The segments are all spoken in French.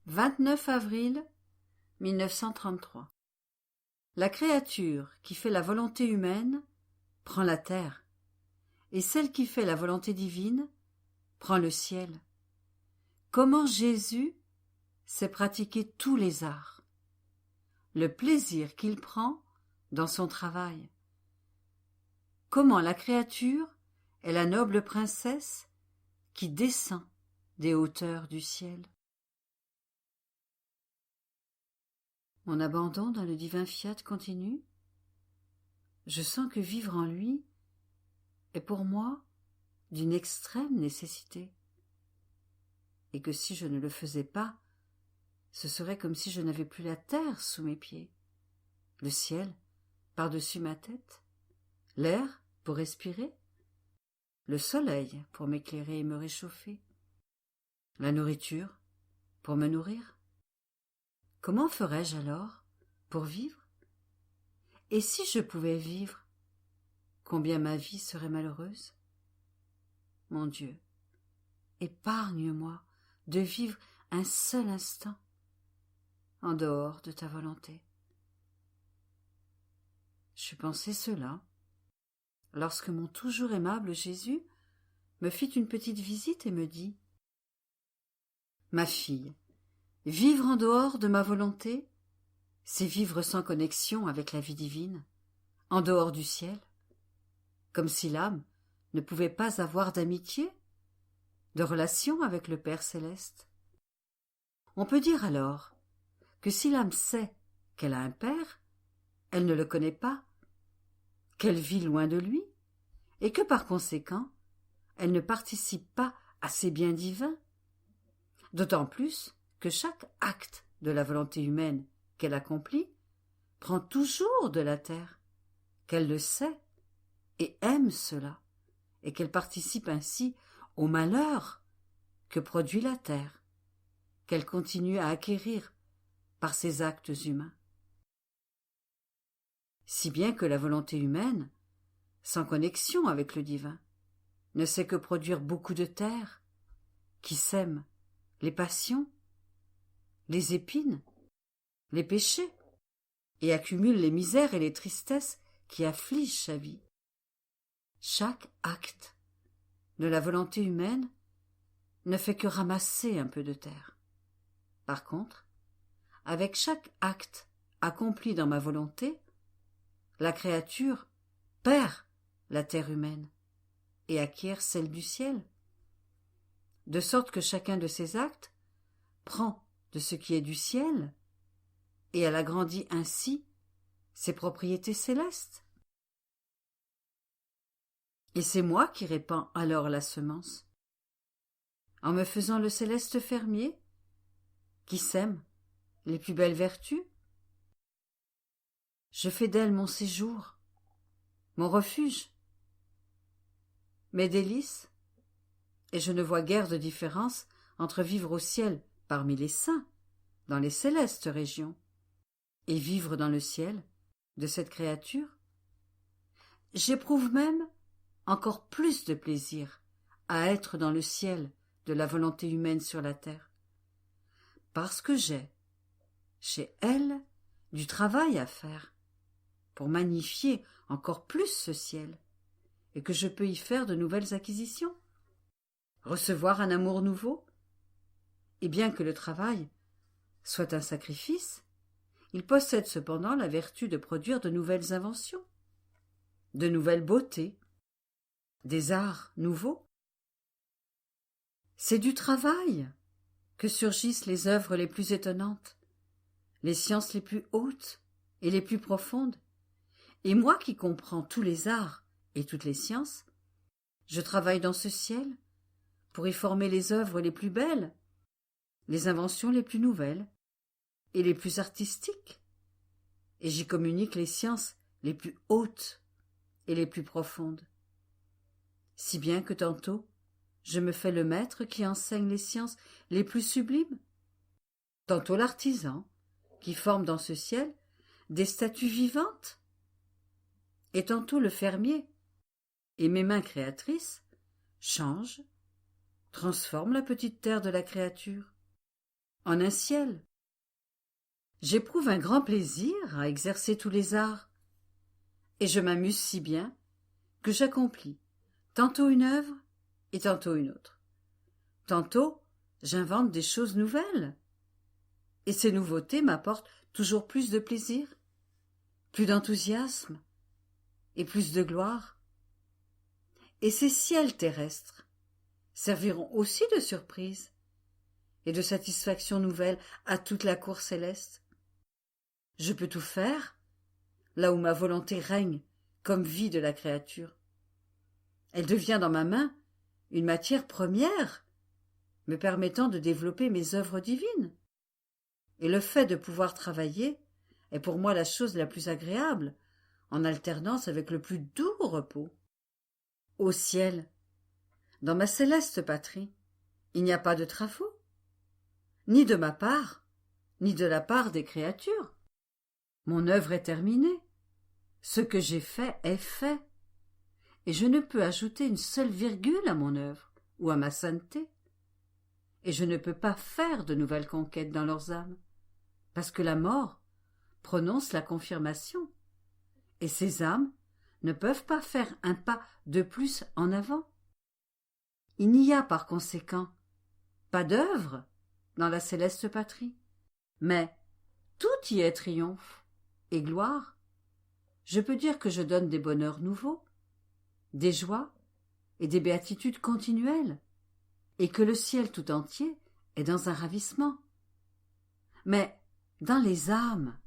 29 avril 1933. La créature qui fait la volonté humaine prend la terre, et celle qui fait la volonté divine prend le ciel. Comment Jésus sait pratiquer tous les arts, le plaisir qu'il prend dans son travail. Comment la créature est la noble princesse qui descend des hauteurs du ciel. Mon abandon dans le divin fiat continue. Je sens que vivre en lui est pour moi d'une extrême nécessité, et que si je ne le faisais pas, ce serait comme si je n'avais plus la terre sous mes pieds, le ciel par-dessus ma tête, l'air pour respirer, le soleil pour m'éclairer et me réchauffer, la nourriture pour me nourrir. Comment ferais-je alors pour vivre? Et si je pouvais vivre, combien ma vie serait malheureuse? Mon Dieu, épargne-moi de vivre un seul instant en dehors de ta volonté. Je pensais cela lorsque mon toujours aimable Jésus me fit une petite visite et me dit: Ma fille, vivre en dehors de ma volonté, c'est vivre sans connexion avec la vie divine, en dehors du ciel, comme si l'âme ne pouvait pas avoir d'amitié, de relation avec le Père céleste. On peut dire alors que si l'âme sait qu'elle a un Père, elle ne le connaît pas, qu'elle vit loin de lui, et que par conséquent, elle ne participe pas à ses biens divins, d'autant plus que chaque acte de la volonté humaine qu'elle accomplit prend toujours de la terre, qu'elle le sait et aime cela, et qu'elle participe ainsi au malheur que produit la terre, qu'elle continue à acquérir par ses actes humains. Si bien que la volonté humaine, sans connexion avec le divin, ne sait que produire beaucoup de terre, qui sème les passions, les épines, les péchés, et accumule les misères et les tristesses qui affligent sa vie. Chaque acte de la volonté humaine ne fait que ramasser un peu de terre. Par contre, avec chaque acte accompli dans ma volonté, la créature perd la terre humaine et acquiert celle du ciel, de sorte que chacun de ces actes prend de ce qui est du ciel et elle agrandit ainsi ses propriétés célestes. Et c'est moi qui répands alors la semence, en me faisant le céleste fermier qui sème les plus belles vertus. Je fais d'elle mon séjour, mon refuge, mes délices, et je ne vois guère de différence entre vivre au ciel parmi les saints, dans les célestes régions, et vivre dans le ciel de cette créature. J'éprouve même encore plus de plaisir à être dans le ciel de la volonté humaine sur la terre, parce que j'ai, chez elle, du travail à faire pour magnifier encore plus ce ciel, et que je peux y faire de nouvelles acquisitions, recevoir un amour nouveau. Et bien que le travail soit un sacrifice, il possède cependant la vertu de produire de nouvelles inventions, de nouvelles beautés, des arts nouveaux. C'est du travail que surgissent les œuvres les plus étonnantes, les sciences les plus hautes et les plus profondes. Et moi qui comprends tous les arts et toutes les sciences, je travaille dans ce ciel pour y former les œuvres les plus belles, les inventions les plus nouvelles et les plus artistiques, et j'y communique les sciences les plus hautes et les plus profondes. Si bien que tantôt, je me fais le maître qui enseigne les sciences les plus sublimes, tantôt l'artisan qui forme dans ce ciel des statues vivantes, et tantôt le fermier, et mes mains créatrices changent, transforment la petite terre de la créature en un ciel. J'éprouve un grand plaisir à exercer tous les arts, et je m'amuse si bien que j'accomplis tantôt une œuvre et tantôt une autre. Tantôt, j'invente des choses nouvelles, et ces nouveautés m'apportent toujours plus de plaisir, plus d'enthousiasme et plus de gloire. Et ces ciels terrestres serviront aussi de surprise et de satisfaction nouvelle à toute la cour céleste. Je peux tout faire là où ma volonté règne comme vie de la créature. Elle devient dans ma main une matière première, me permettant de développer mes œuvres divines. Et le fait de pouvoir travailler est pour moi la chose la plus agréable, en alternance avec le plus doux repos. Au ciel, dans ma céleste patrie, il n'y a pas de travaux, ni de ma part, ni de la part des créatures. Mon œuvre est terminée. Ce que j'ai fait est fait, et je ne peux ajouter une seule virgule à mon œuvre ou à ma sainteté. Et je ne peux pas faire de nouvelles conquêtes dans leurs âmes, parce que la mort prononce la confirmation, et ces âmes ne peuvent pas faire un pas de plus en avant. Il n'y a par conséquent pas d'œuvre dans la céleste patrie, mais tout y est triomphe et gloire. Je peux dire que je donne des bonheurs nouveaux, des joies et des béatitudes continuelles, et que le ciel tout entier est dans un ravissement. Mais dans les âmes,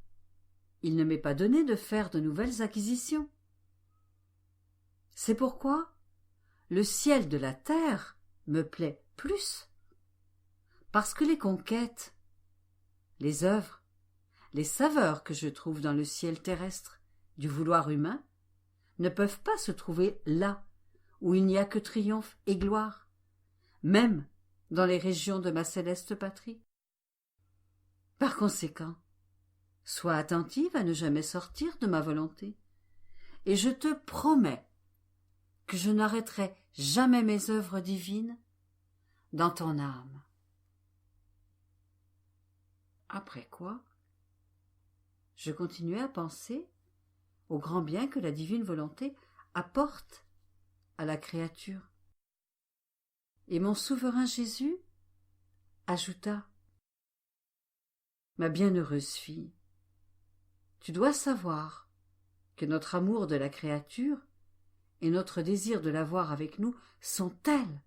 il ne m'est pas donné de faire de nouvelles acquisitions. C'est pourquoi le ciel de la terre me plaît plus, parce que les conquêtes, les œuvres, les saveurs que je trouve dans le ciel terrestre du vouloir humain ne peuvent pas se trouver là où il n'y a que triomphe et gloire, même dans les régions de ma céleste patrie. Par conséquent, sois attentive à ne jamais sortir de ma volonté, et je te promets que je n'arrêterai jamais mes œuvres divines dans ton âme. Après quoi, je continuai à penser au grand bien que la divine volonté apporte à la créature. Et mon souverain Jésus ajouta: Ma bienheureuse fille, tu dois savoir que notre amour de la créature et notre désir de la voir avec nous sont tels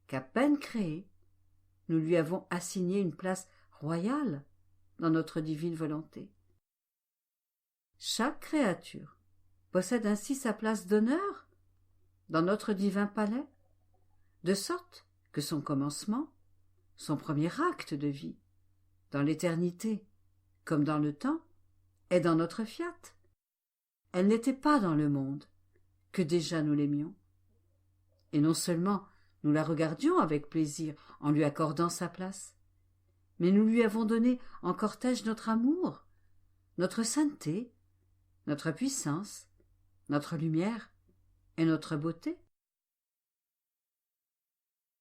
qu'à peine créée, nous lui avons assigné une place royale dans notre divine volonté. Chaque créature possède ainsi sa place d'honneur dans notre divin palais, de sorte que son commencement, son premier acte de vie, dans l'éternité comme dans le temps, est dans notre fiat. Elle n'était pas dans le monde, que déjà nous l'aimions. Et non seulement nous la regardions avec plaisir en lui accordant sa place, mais nous lui avons donné en cortège notre amour, notre sainteté, notre puissance, notre lumière et notre beauté.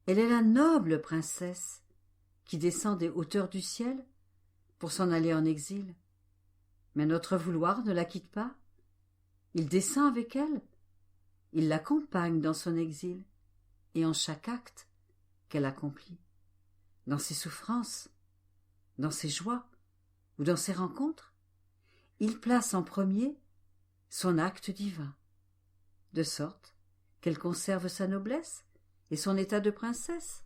Elle est la noble princesse qui descend des hauteurs du ciel pour s'en aller en exil. Mais notre vouloir ne la quitte pas. Il descend avec elle, il l'accompagne dans son exil et en chaque acte qu'elle accomplit, dans ses souffrances, dans ses joies ou dans ses rencontres, il place en premier son acte divin, de sorte qu'elle conserve sa noblesse et son état de princesse.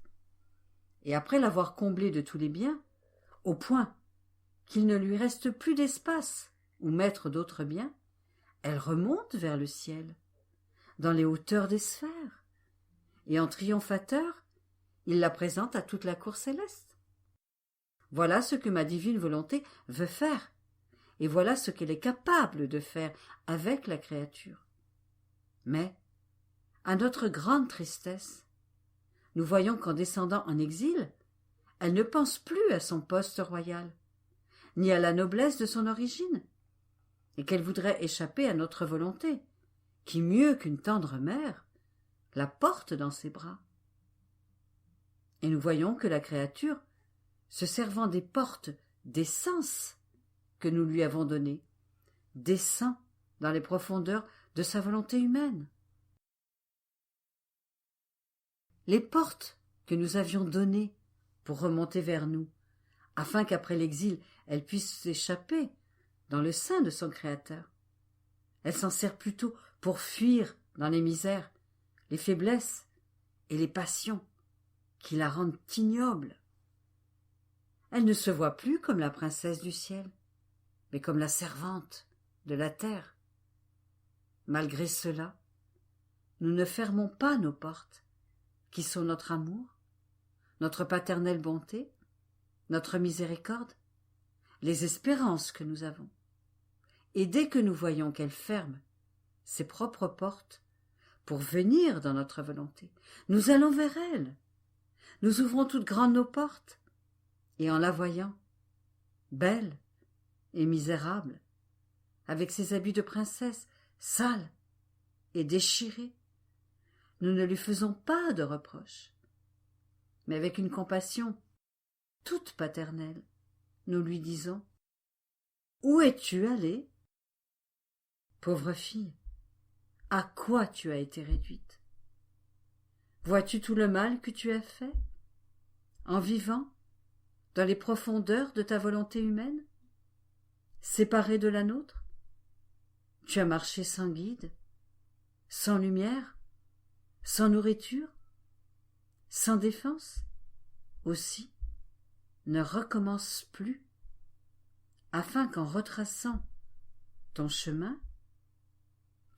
Et après l'avoir comblée de tous les biens, au point qu'il ne lui reste plus d'espace où mettre d'autres biens, elle remonte vers le ciel, dans les hauteurs des sphères, et en triomphateur, il la présente à toute la cour céleste. Voilà ce que ma divine volonté veut faire, et voilà ce qu'elle est capable de faire avec la créature. Mais, à notre grande tristesse, nous voyons qu'en descendant en exil, elle ne pense plus à son poste royal, ni à la noblesse de son origine, et qu'elle voudrait échapper à notre volonté, qui, mieux qu'une tendre mère, la porte dans ses bras. Et nous voyons que la créature se servant des portes des sens que nous lui avons données, descend dans les profondeurs de sa volonté humaine. Les portes que nous avions données pour remonter vers nous, afin qu'après l'exil elle puisse s'échapper dans le sein de son Créateur. Elle s'en sert plutôt pour fuir dans les misères, les faiblesses et les passions qui la rendent ignoble. Elle ne se voit plus comme la princesse du ciel, mais comme la servante de la terre. Malgré cela, nous ne fermons pas nos portes, qui sont notre amour, notre paternelle bonté, notre miséricorde, les espérances que nous avons. Et dès que nous voyons qu'elle ferme ses propres portes pour venir dans notre volonté, nous allons vers elle. Nous ouvrons toutes grandes nos portes, et en la voyant, belle et misérable, avec ses habits de princesse sales et déchirés, nous ne lui faisons pas de reproches, mais avec une compassion toute paternelle, nous lui disons « Où es-tu allée ? Pauvre fille, à quoi tu as été réduite ? Vois-tu tout le mal que tu as fait en vivant dans les profondeurs de ta volonté humaine, séparée de la nôtre? Tu as marché sans guide, sans lumière, sans nourriture, sans défense. Aussi, ne recommence plus, afin qu'en retraçant ton chemin,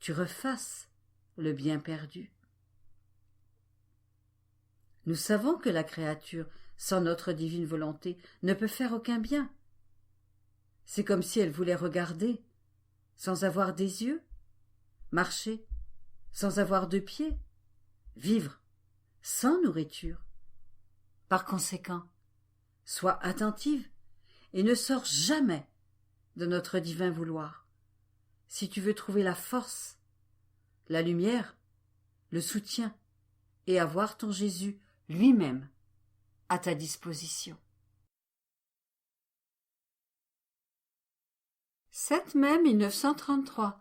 tu refasses le bien perdu. Nous savons que la créature, sans notre divine volonté, ne peut faire aucun bien. C'est comme si elle voulait regarder sans avoir des yeux, marcher sans avoir de pieds, vivre sans nourriture. Par conséquent, sois attentive et ne sors jamais de notre divin vouloir, si tu veux trouver la force, la lumière, le soutien et avoir ton Jésus lui-même à ta disposition. 7 mai 1933.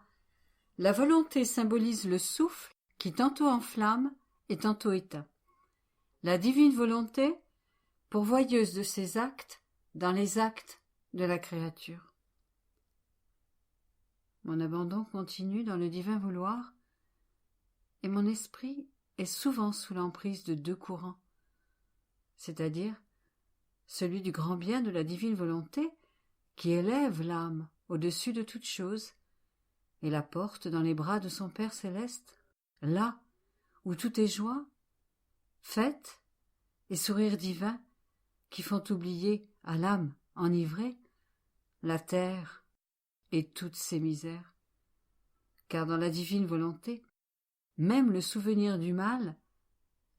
La volonté symbolise le souffle qui tantôt enflamme et tantôt éteint. La divine volonté, pourvoyeuse de ses actes dans les actes de la créature. Mon abandon continue dans le divin vouloir, et mon esprit est souvent sous l'emprise de deux courants, c'est-à-dire celui du grand bien de la divine volonté qui élève l'âme au-dessus de toute chose et la porte dans les bras de son Père céleste, là où tout est joie, fête et sourire divin qui font oublier à l'âme enivrée la terre et toutes ses misères. Car dans la divine volonté, même le souvenir du mal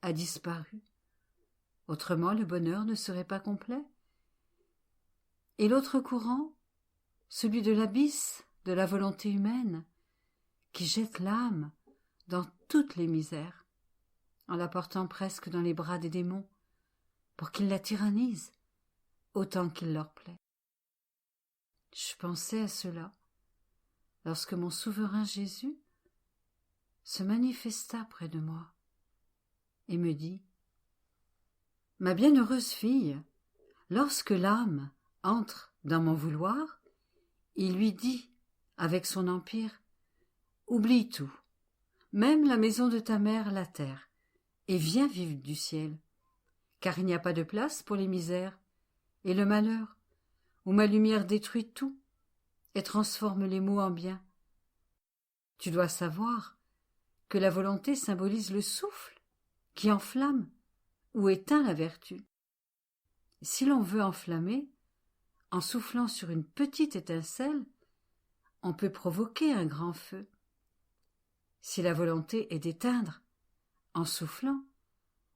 a disparu. Autrement, le bonheur ne serait pas complet. Et l'autre courant, celui de l'abysse de la volonté humaine, qui jette l'âme dans toutes les misères, en la portant presque dans les bras des démons, pour qu'ils la tyrannisent autant qu'il leur plaît. Je pensais à cela lorsque mon souverain Jésus se manifesta près de moi et me dit « Ma bienheureuse fille, lorsque l'âme entre dans mon vouloir, il lui dit avec son empire « Oublie tout, même la maison de ta mère, la terre, et viens vivre du ciel, car il n'y a pas de place pour les misères et le malheur, où ma lumière détruit tout et transforme les maux en bien. Tu dois savoir que la volonté symbolise le souffle qui enflamme ou éteint la vertu. Si l'on veut enflammer, en soufflant sur une petite étincelle, on peut provoquer un grand feu. Si la volonté est d'éteindre, en soufflant,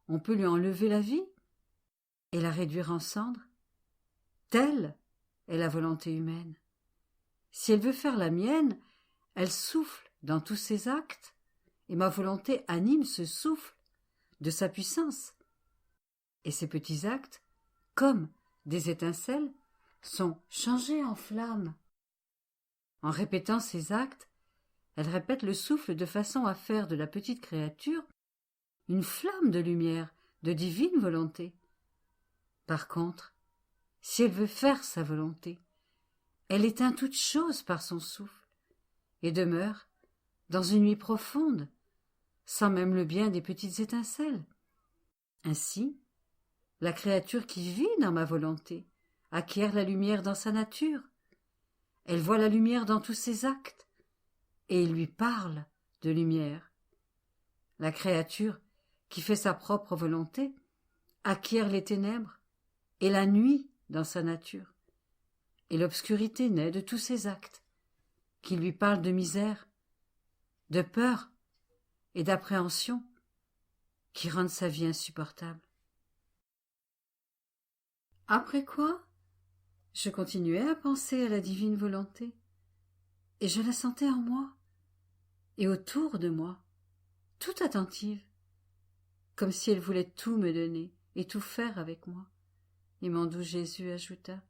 on peut lui enlever la vie et la réduire en cendres. Telle est la volonté humaine. Si elle veut faire la mienne, elle souffle dans tous ses actes, et ma volonté anime ce souffle de sa puissance. Et ces petits actes, comme des étincelles, sont changées en flammes. En répétant ces actes, elle répète le souffle de façon à faire de la petite créature une flamme de lumière, de divine volonté. Par contre, si elle veut faire sa volonté, elle éteint toute chose par son souffle et demeure dans une nuit profonde, sans même le bien des petites étincelles. Ainsi, la créature qui vit dans ma volonté acquiert la lumière dans sa nature. Elle voit la lumière dans tous ses actes, et il lui parle de lumière. La créature qui fait sa propre volonté acquiert les ténèbres et la nuit dans sa nature, et l'obscurité naît de tous ses actes, qui lui parlent de misère, de peur et d'appréhension, qui rendent sa vie insupportable. Après quoi, je continuais à penser à la divine volonté, et je la sentais en moi, et autour de moi, toute attentive, comme si elle voulait tout me donner et tout faire avec moi. Et mon doux Jésus ajouta: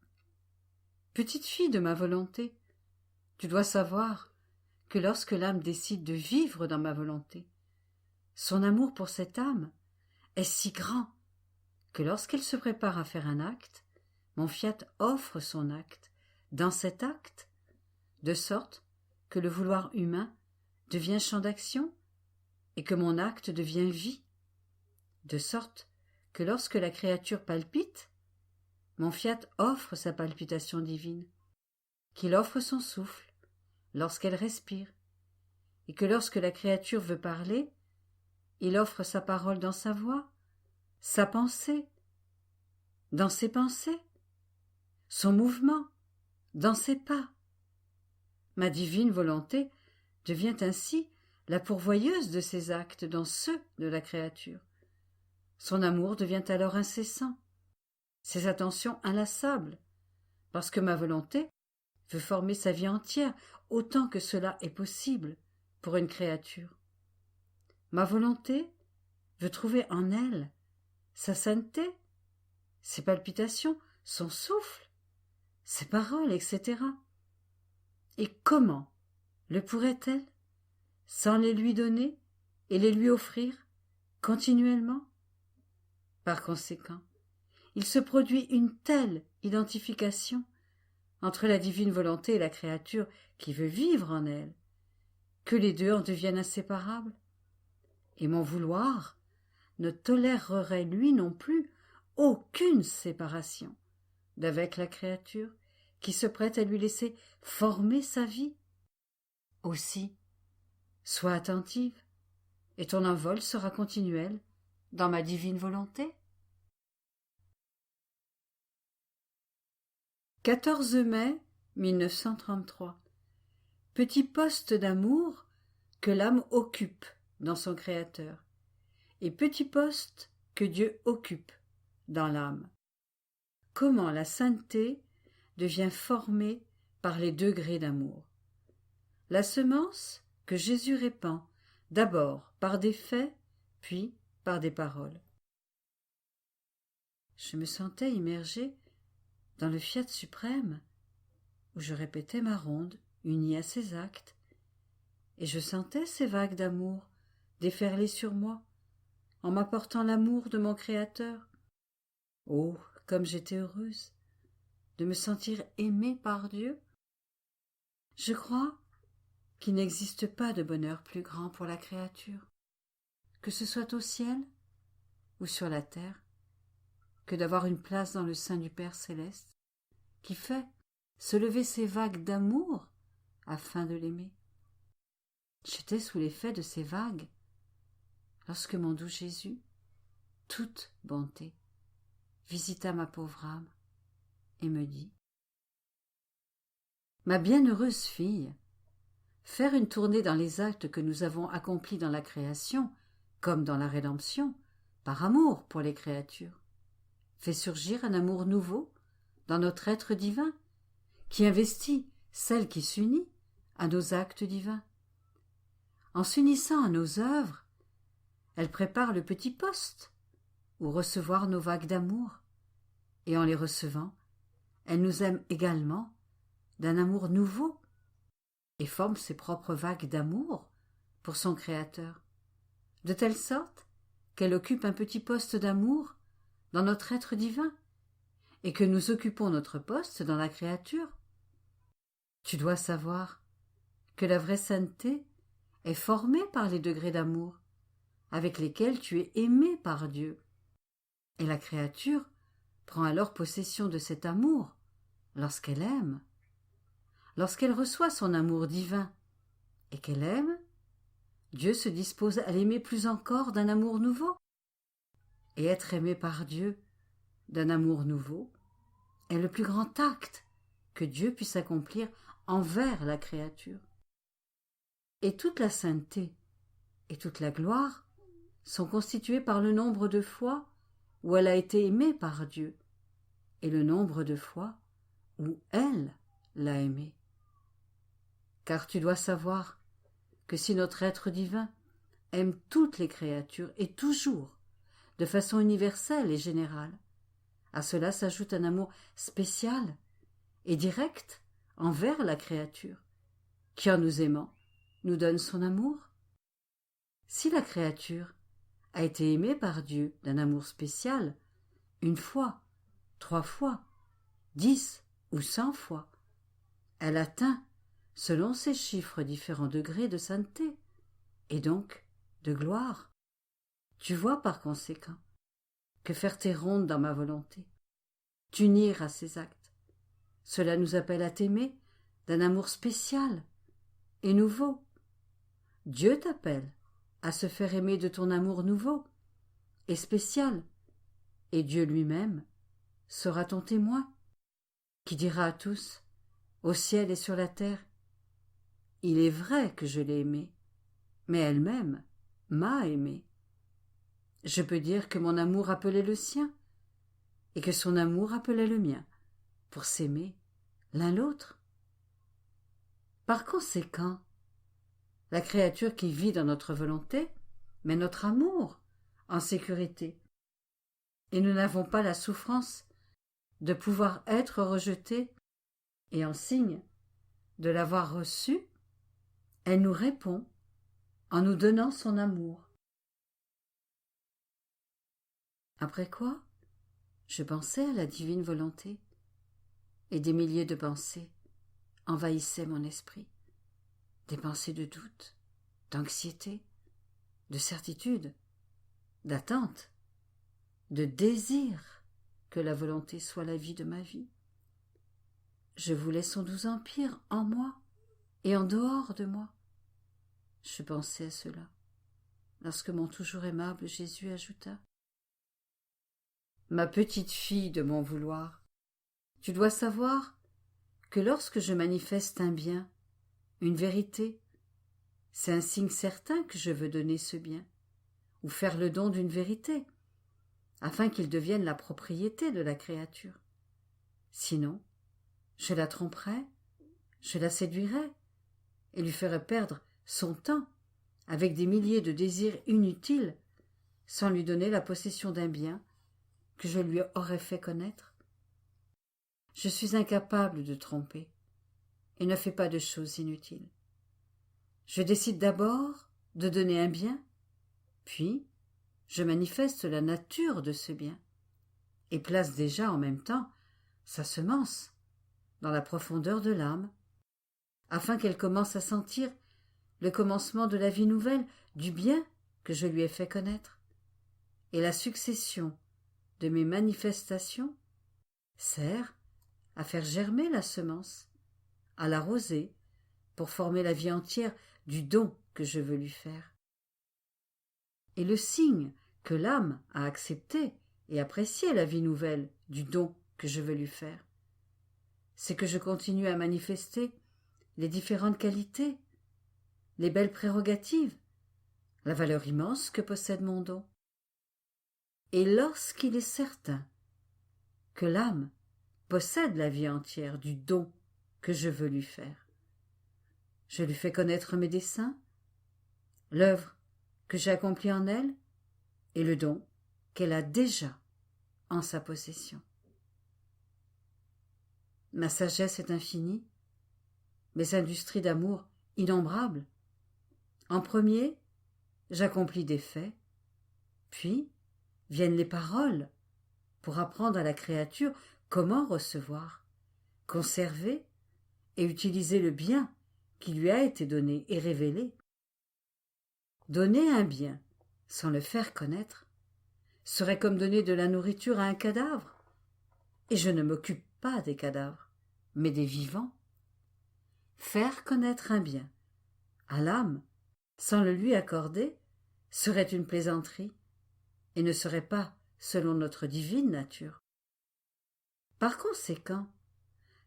« Petite fille de ma volonté, tu dois savoir que lorsque l'âme décide de vivre dans ma volonté, son amour pour cette âme est si grand que lorsqu'elle se prépare à faire un acte, mon fiat offre son acte dans cet acte, de sorte que le vouloir humain devient champ d'action et que mon acte devient vie, de sorte que lorsque la créature palpite, mon fiat offre sa palpitation divine, qu'il offre son souffle lorsqu'elle respire, et que lorsque la créature veut parler, il offre sa parole dans sa voix, sa pensée, dans ses pensées, son mouvement, dans ses pas. Ma divine volonté devient ainsi la pourvoyeuse de ses actes dans ceux de la créature. Son amour devient alors incessant, ses attentions inlassables, parce que ma volonté veut former sa vie entière autant que cela est possible pour une créature. Ma volonté veut trouver en elle sa sainteté, ses palpitations, son souffle, ses paroles, etc. Et comment le pourrait-elle sans les lui donner et les lui offrir continuellement? Par conséquent, il se produit une telle identification entre la divine volonté et la créature qui veut vivre en elle, que les deux en deviennent inséparables. Et mon vouloir ne tolérerait lui non plus aucune séparation d'avec la créature qui se prête à lui laisser former sa vie. Aussi, sois attentive, et ton envol sera continuel dans ma divine volonté. 14 mai 1933. Petit poste d'amour que l'âme occupe dans son Créateur, et petit poste que Dieu occupe dans l'âme. Comment la sainteté devient formée par les degrés d'amour. La semence que Jésus répand, d'abord par des faits, puis par des paroles. Je me sentais immergée dans le fiat suprême, où je répétais ma ronde, unie à ses actes, et je sentais ces vagues d'amour déferler sur moi, en m'apportant l'amour de mon Créateur. Oh, comme j'étais heureuse de me sentir aimée par Dieu! Je crois qu'il n'existe pas de bonheur plus grand pour la créature, que ce soit au ciel ou sur la terre, que d'avoir une place dans le sein du Père céleste, qui fait se lever ces vagues d'amour afin de l'aimer. J'étais sous l'effet de ces vagues lorsque mon doux Jésus, toute bonté, visita ma pauvre âme et me dit: « Ma bienheureuse fille, faire une tournée dans les actes que nous avons accomplis dans la création, comme dans la rédemption, par amour pour les créatures, fait surgir un amour nouveau dans notre être divin, qui investit celle qui s'unit à nos actes divins. En s'unissant à nos œuvres, elle prépare le petit poste où recevoir nos vagues d'amour, et en les recevant, elle nous aime également d'un amour nouveau et forme ses propres vagues d'amour pour son Créateur, de telle sorte qu'elle occupe un petit poste d'amour dans notre être divin et que nous occupons notre poste dans la créature. Tu dois savoir que la vraie sainteté est formée par les degrés d'amour avec lesquels tu es aimé par Dieu. Et la créature prend alors possession de cet amour lorsqu'elle aime. Lorsqu'elle reçoit son amour divin et qu'elle aime, Dieu se dispose à l'aimer plus encore d'un amour nouveau. Et être aimé par Dieu d'un amour nouveau est le plus grand acte que Dieu puisse accomplir envers la créature. Et toute la sainteté et toute la gloire sont constituées par le nombre de fois où elle a été aimée par Dieu et le nombre de fois où elle l'a aimée. Car tu dois savoir que si notre être divin aime toutes les créatures et toujours, de façon universelle et générale, à cela s'ajoute un amour spécial et direct envers la créature, qui en nous aimant nous donne son amour. Si la créature a été aimée par Dieu d'un amour spécial, une fois, 3 fois, 10 ou 100 fois, elle atteint, selon ses chiffres, différents degrés de sainteté, et donc de gloire. Tu vois par conséquent que faire tes rondes dans ma volonté, t'unir à ses actes, cela nous appelle à t'aimer d'un amour spécial et nouveau. Dieu t'appelle à se faire aimer de ton amour nouveau et spécial, et Dieu lui-même sera ton témoin, qui dira à tous, au ciel et sur la terre, « Il est vrai que je l'ai aimée, mais elle-même m'a aimé. » Je peux dire que mon amour appelait le sien, et que son amour appelait le mien, pour s'aimer l'un l'autre. Par conséquent, la créature qui vit dans notre volonté met notre amour en sécurité, et nous n'avons pas la souffrance de pouvoir être rejetés, et en signe de l'avoir reçu, elle nous répond en nous donnant son amour. Après quoi, je pensais à la divine volonté, et des milliers de pensées envahissaient mon esprit, des pensées de doute, d'anxiété, de certitude, d'attente, de désir que la volonté soit la vie de ma vie. Je voulais son doux empire en moi et en dehors de moi. Je pensais à cela, lorsque mon toujours aimable Jésus ajouta : « Ma petite fille de mon vouloir, tu dois savoir que lorsque je manifeste un bien, une vérité, c'est un signe certain que je veux donner ce bien, ou faire le don d'une vérité, afin qu'il devienne la propriété de la créature. Sinon, je la tromperais, je la séduirais, et lui ferais perdre son temps avec des milliers de désirs inutiles, sans lui donner la possession d'un bien que je lui aurais fait connaître. Je suis incapable de tromper, et ne fais pas de choses inutiles. Je décide d'abord de donner un bien, puis je manifeste la nature de ce bien, et place déjà en même temps sa semence dans la profondeur de l'âme, afin qu'elle commence à sentir le commencement de la vie nouvelle du bien que je lui ai fait connaître. Et la succession de mes manifestations sert à faire germer la semence, à l'arroser, pour former la vie entière du don que je veux lui faire. Et le signe que l'âme a accepté et apprécié la vie nouvelle du don que je veux lui faire, c'est que je continue à manifester les différentes qualités, les belles prérogatives, la valeur immense que possède mon don. Et lorsqu'il est certain que l'âme possède la vie entière du don que je veux lui faire, je lui fais connaître mes desseins, l'œuvre que j'ai accomplie en elle et le don qu'elle a déjà en sa possession. Ma sagesse est infinie, mes industries d'amour innombrables. En premier, j'accomplis des faits, puis viennent les paroles pour apprendre à la créature comment recevoir, conserver et utiliser le bien qui lui a été donné et révélé. Donner un bien sans le faire connaître serait comme donner de la nourriture à un cadavre, et je ne m'occupe pas des cadavres, mais des vivants. Faire connaître un bien à l'âme sans le lui accorder serait une plaisanterie et ne serait pas selon notre divine nature. Par conséquent,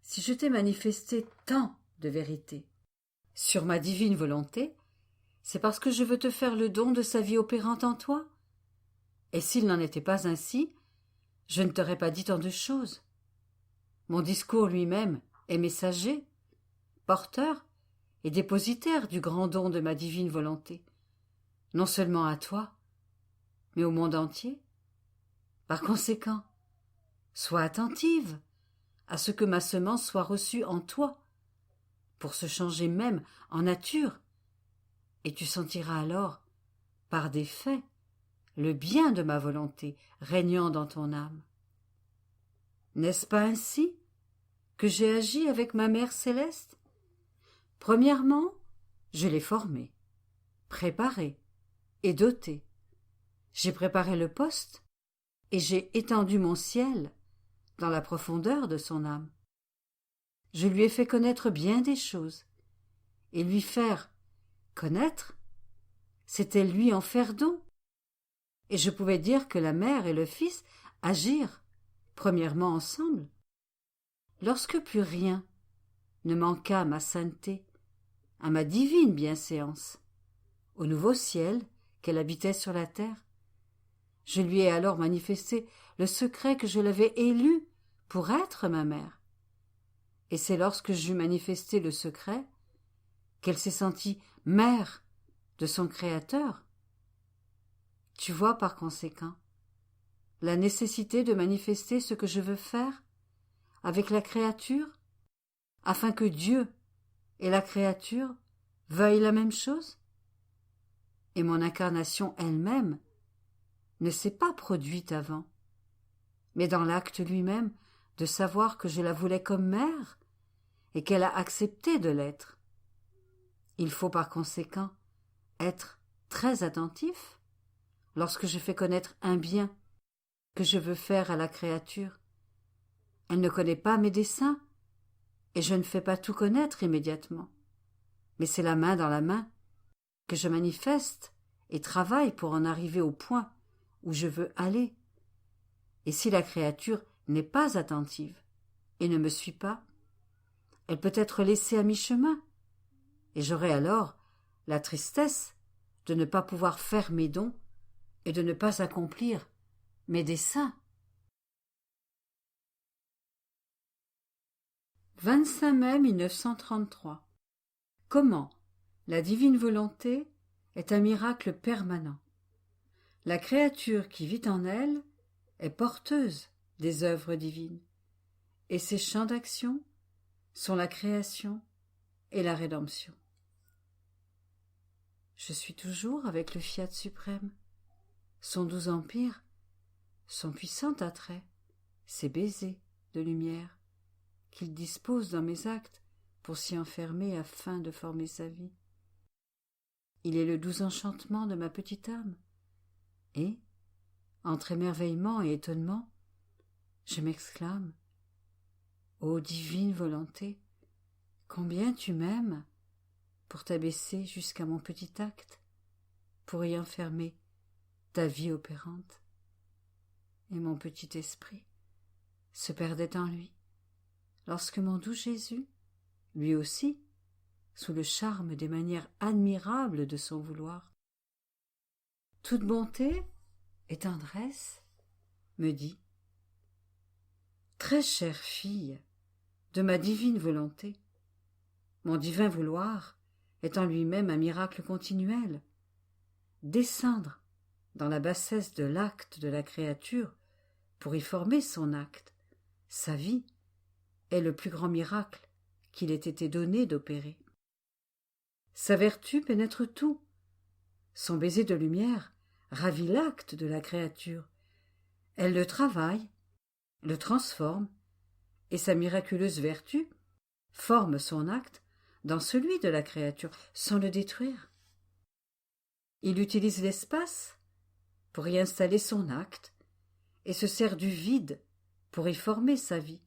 si je t'ai manifesté tant de vérité sur ma divine volonté, c'est parce que je veux te faire le don de sa vie opérante en toi. Et s'il n'en était pas ainsi, je ne t'aurais pas dit tant de choses. Mon discours lui-même est messager, porteur et dépositaire du grand don de ma divine volonté, non seulement à toi, mais au monde entier. Par conséquent, sois attentive à ce que ma semence soit reçue en toi, pour se changer même en nature, et tu sentiras alors, par des faits, le bien de ma volonté régnant dans ton âme. N'est-ce pas ainsi que j'ai agi avec ma mère céleste? Premièrement, je l'ai formée, préparée et dotée. J'ai préparé le poste et j'ai étendu mon ciel dans la profondeur de son âme. Je lui ai fait connaître bien des choses, et lui faire connaître, c'était lui en faire don. Et je pouvais dire que la mère et le fils agirent, premièrement ensemble. Lorsque plus rien ne manqua à ma sainteté, à ma divine bienséance, au nouveau ciel qu'elle habitait sur la terre, je lui ai alors manifesté le secret que je l'avais élu pour être ma mère. Et c'est lorsque j'eus manifesté le secret qu'elle s'est sentie mère de son Créateur. Tu vois par conséquent la nécessité de manifester ce que je veux faire avec la créature, afin que Dieu et la créature veuillent la même chose? Et mon incarnation elle-même ne s'est pas produite avant, mais dans l'acte lui-même de savoir que je la voulais comme mère et qu'elle a accepté de l'être. Il faut par conséquent être très attentif lorsque je fais connaître un bien que je veux faire à la créature. Elle ne connaît pas mes desseins, et je ne fais pas tout connaître immédiatement, mais c'est la main dans la main que je manifeste et travaille pour en arriver au point où je veux aller. Et si la créature n'est pas attentive et ne me suit pas, elle peut être laissée à mi-chemin, et j'aurai alors la tristesse de ne pas pouvoir faire mes dons et de ne pas accomplir mes desseins. 25 mai 1933. Comment la divine volonté est un miracle permanent. La créature qui vit en elle est porteuse des œuvres divines, et ses champs d'action sont la création et la rédemption. Je suis toujours avec le fiat suprême, son doux empire, son puissant attrait, ses baisers de lumière qu'il dispose dans mes actes pour s'y enfermer afin de former sa vie. Il est le doux enchantement de ma petite âme, et, entre émerveillement et étonnement, je m'exclame: ô divine volonté, combien tu m'aimes pour t'abaisser jusqu'à mon petit acte, pour y enfermer ta vie opérante. Et mon petit esprit se perdait en lui, lorsque mon doux Jésus, lui aussi, sous le charme des manières admirables de son vouloir, toute bonté et tendresse, me dit: très chère fille de ma divine volonté, mon divin vouloir est en lui-même un miracle continuel. Descendre dans la bassesse de l'acte de la créature pour y former son acte, sa vie, est le plus grand miracle qu'il ait été donné d'opérer. Sa vertu pénètre tout. Son baiser de lumière ravit l'acte de la créature. Elle le travaille, le transforme, et sa miraculeuse vertu forme son acte dans celui de la créature, sans le détruire. Il utilise l'espace pour y installer son acte, et se sert du vide pour y former sa vie,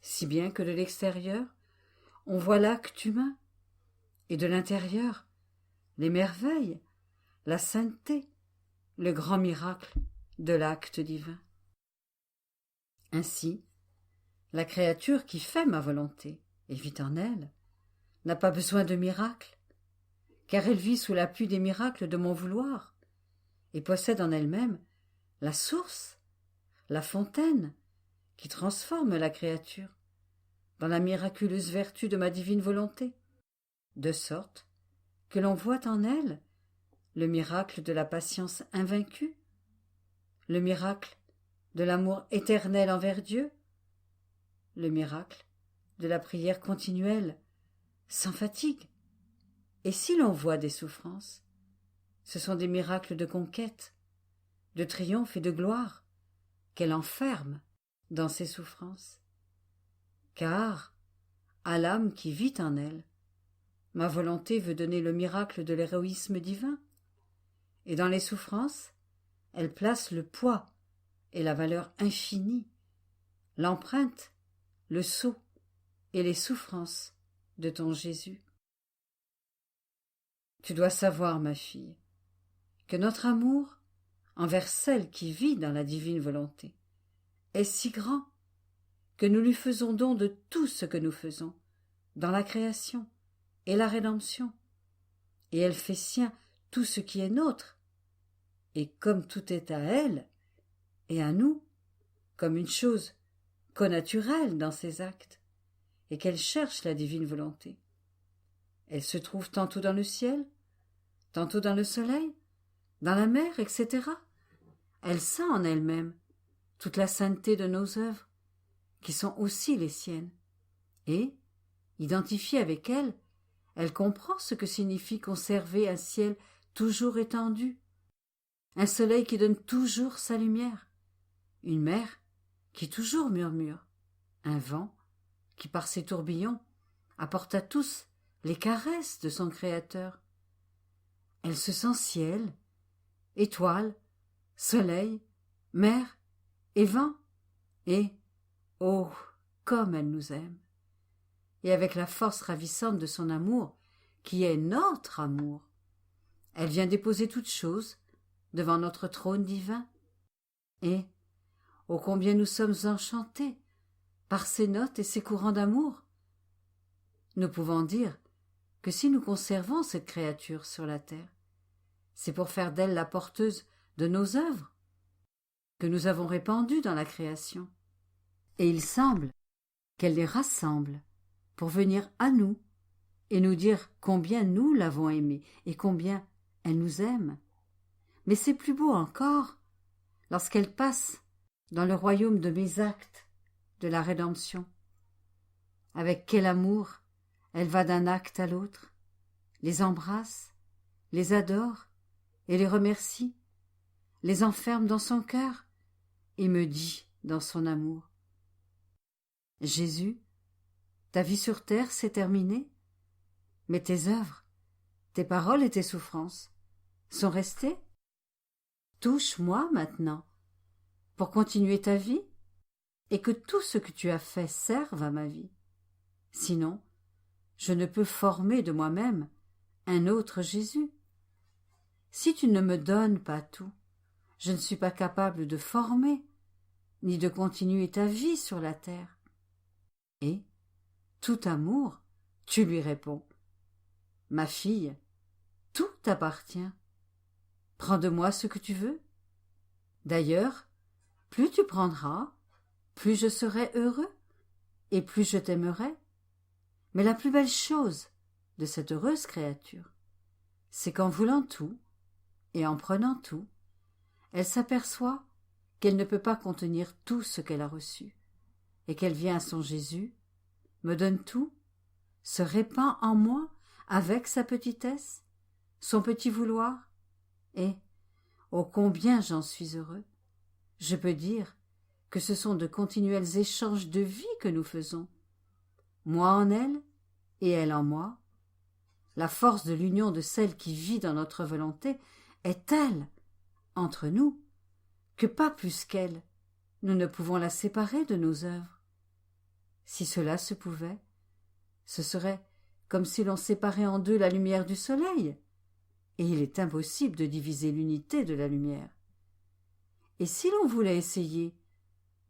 si bien que de l'extérieur, on voit l'acte humain, et de l'intérieur, les merveilles, la sainteté, le grand miracle de l'acte divin. Ainsi, la créature qui fait ma volonté et vit en elle n'a pas besoin de miracle, car elle vit sous l'appui des miracles de mon vouloir et possède en elle-même la source, la fontaine qui transforme la créature dans la miraculeuse vertu de ma divine volonté, de sorte que l'on voit en elle le miracle de la patience invaincue, le miracle de l'amour éternel envers Dieu, le miracle de la prière continuelle, sans fatigue. Et si l'on voit des souffrances, ce sont des miracles de conquête, de triomphe et de gloire qu'elle enferme dans ses souffrances. Car, à l'âme qui vit en elle, ma volonté veut donner le miracle de l'héroïsme divin, et dans les souffrances, elle place le poids et la valeur infinie, l'empreinte, le sceau et les souffrances de ton Jésus. Tu dois savoir, ma fille, que notre amour envers celle qui vit dans la divine volonté est si grand que nous lui faisons don de tout ce que nous faisons dans la création et la rédemption, et elle fait sien tout ce qui est nôtre, et comme tout est à elle et à nous, comme une chose connaturelle dans ses actes, et qu'elle cherche la divine volonté. Elle se trouve tantôt dans le ciel, tantôt dans le soleil, dans la mer, etc. Elle sent en elle-même toute la sainteté de nos œuvres, qui sont aussi les siennes, et, identifiée avec elle, elle comprend ce que signifie conserver un ciel toujours étendu, un soleil qui donne toujours sa lumière, une mer qui toujours murmure, un vent qui par ses tourbillons apporte à tous les caresses de son Créateur. Elle se sent ciel, étoile, soleil, mer et vent, et, oh, comme elle nous aime! Et avec la force ravissante de son amour, qui est notre amour, elle vient déposer toutes choses devant notre trône divin. Et, ô combien nous sommes enchantés par ces notes et ces courants d'amour! Nous pouvons dire que si nous conservons cette créature sur la terre, c'est pour faire d'elle la porteuse de nos œuvres que nous avons répandues dans la création. Et il semble qu'elle les rassemble pour venir à nous et nous dire combien nous l'avons aimée et combien elle nous aime. Mais c'est plus beau encore lorsqu'elle passe dans le royaume de mes actes, de la rédemption. Avec quel amour elle va d'un acte à l'autre, les embrasse, les adore et les remercie, les enferme dans son cœur et me dit dans son amour: Jésus, ta vie sur terre s'est terminée, mais tes œuvres, tes paroles et tes souffrances sont restées. Touche-moi maintenant pour continuer ta vie et que tout ce que tu as fait serve à ma vie. Sinon, je ne peux former de moi-même un autre Jésus. Si tu ne me donnes pas tout, je ne suis pas capable de former ni de continuer ta vie sur la terre. Et, tout amour, tu lui réponds: Ma fille, tout t'appartient. Prends de moi ce que tu veux. D'ailleurs, plus tu prendras, plus je serai heureux et plus je t'aimerai. Mais la plus belle chose de cette heureuse créature, c'est qu'en voulant tout et en prenant tout, elle s'aperçoit qu'elle ne peut pas contenir tout ce qu'elle a reçu, et qu'elle vient à son Jésus me donne tout, se répand en moi avec sa petitesse, son petit vouloir, et, ô combien j'en suis heureux, je peux dire que ce sont de continuels échanges de vie que nous faisons, moi en elle et elle en moi. La force de l'union de celle qui vit dans notre volonté est telle, entre nous, que pas plus qu'elle, nous ne pouvons la séparer de nos œuvres. Si cela se pouvait, ce serait comme si l'on séparait en deux la lumière du soleil, et il est impossible de diviser l'unité de la lumière. Et si l'on voulait essayer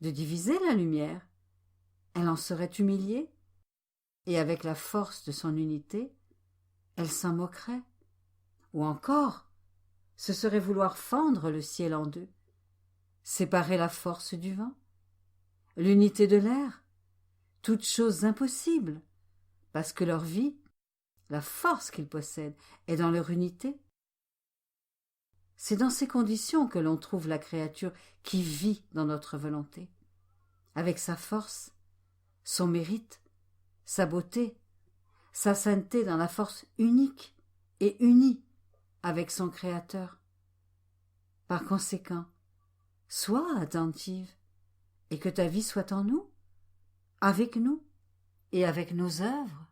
de diviser la lumière, elle en serait humiliée, et avec la force de son unité, elle s'en moquerait. Ou encore, ce serait vouloir fendre le ciel en deux, séparer la force du vent, l'unité de l'air, toutes choses impossibles, parce que leur vie, la force qu'ils possèdent, est dans leur unité. C'est dans ces conditions que l'on trouve la créature qui vit dans notre volonté, avec sa force, son mérite, sa beauté, sa sainteté dans la force unique et unie avec son Créateur. Par conséquent, sois attentive et que ta vie soit en nous, avec nous et avec nos œuvres.